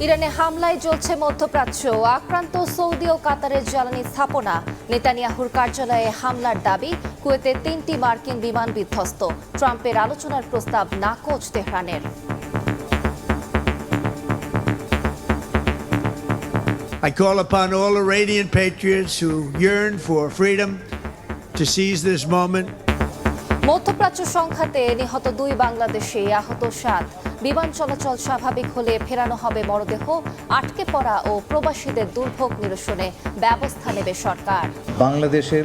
ইরানে হামলায় জ্বলছে মধ্যপ্রাচ্য। আক্রান্ত সৌদি ও কাতারের জ্বালানি স্থাপনা। নেতানিয়াহুর কার্যালয়ে হামলার দাবি। কুয়েতে 3টি মার্কিন বিমান বিধ্বস্ত। ট্রাম্পের আলোচনার প্রস্তাব নাকচ তেহরানের। I call upon all Iranian patriots who yearn for freedom to seize this moment. মধ্যপ্রাচ্য সংঘাতে নিহত 2 বাংলাদেশি, আহত 7। বিমান চলাচল স্বাভাবিক হলে ফেরানো হবে মরদেহ। আটকে পড়া ও প্রবাসীদের দুর্ভোগ নিরসনে ব্যবস্থা নেবে সরকার। বাংলাদেশের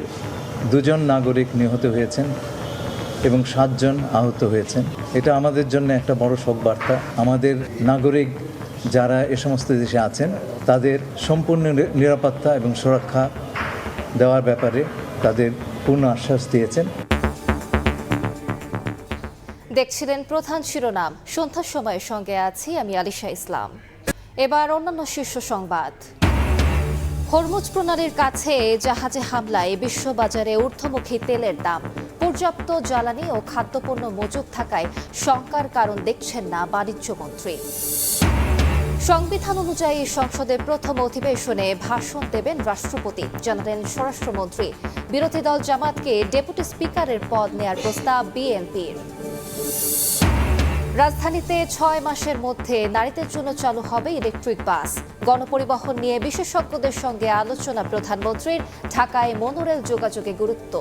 2 নাগরিক নিহত হয়েছেন এবং 7 জন আহত হয়েছেন। এটা আমাদের জন্য একটা বড় শোক বার্তা। আমাদের নাগরিক যারা এ সমস্ত দেশে আছেন তাদের সম্পূর্ণ নিরাপত্তা এবং সুরক্ষা দেওয়ার ব্যাপারে তাদের পূর্ণ আশ্বাস দিয়েছেন। দেখছিলেন প্রধান শিরোনাম। সন্ধ্যার সময়ের সঙ্গে আছি আমি আলিশা ইসলাম। এবার অন্যান্য শীর্ষ সংবাদ। হরমুজ প্রণালীর কাছে জাহাজে হামলায় বিশ্ববাজারে ঊর্ধ্বমুখী তেলের দাম। পর্যাপ্ত জ্বালানি ও খাদ্যপণ্য মজুদ থাকায় শঙ্কার কারণ দেখছেন না বাণিজ্যমন্ত্রী। সংবিধান অনুযায়ী সংসদের প্রথম অধিবেশনে ভাষণ দেবেন রাষ্ট্রপতি, জানালেন স্বরাষ্ট্রমন্ত্রী। বিরোধী দল জামাতকে ডেপুটি স্পিকারের পদ নেয়ার প্রস্তাব বিএনপির। রাজধানীতে 6 মাসের মধ্যে নারীদের জন্য চালু হবে ইলেকট্রিক বাস। গণপরিবহন নিয়ে বিশেষজ্ঞদের সঙ্গে আলোচনা প্রধানমন্ত্রীর। ঢাকায় মনোরেল যোগাযোগে গুরুত্ব।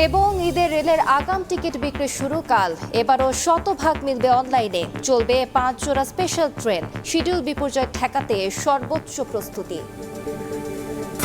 এবং ঈদের রেলের আগাম টিকিট বিক্রি শুরু কাল। এবারও শতভাগ মিলবে অনলাইনে। চলবে 5 জোড়া স্পেশাল ট্রেন। শিডিউল বিপর্যয় ঠেকাতে সর্বোচ্চ প্রস্তুতি।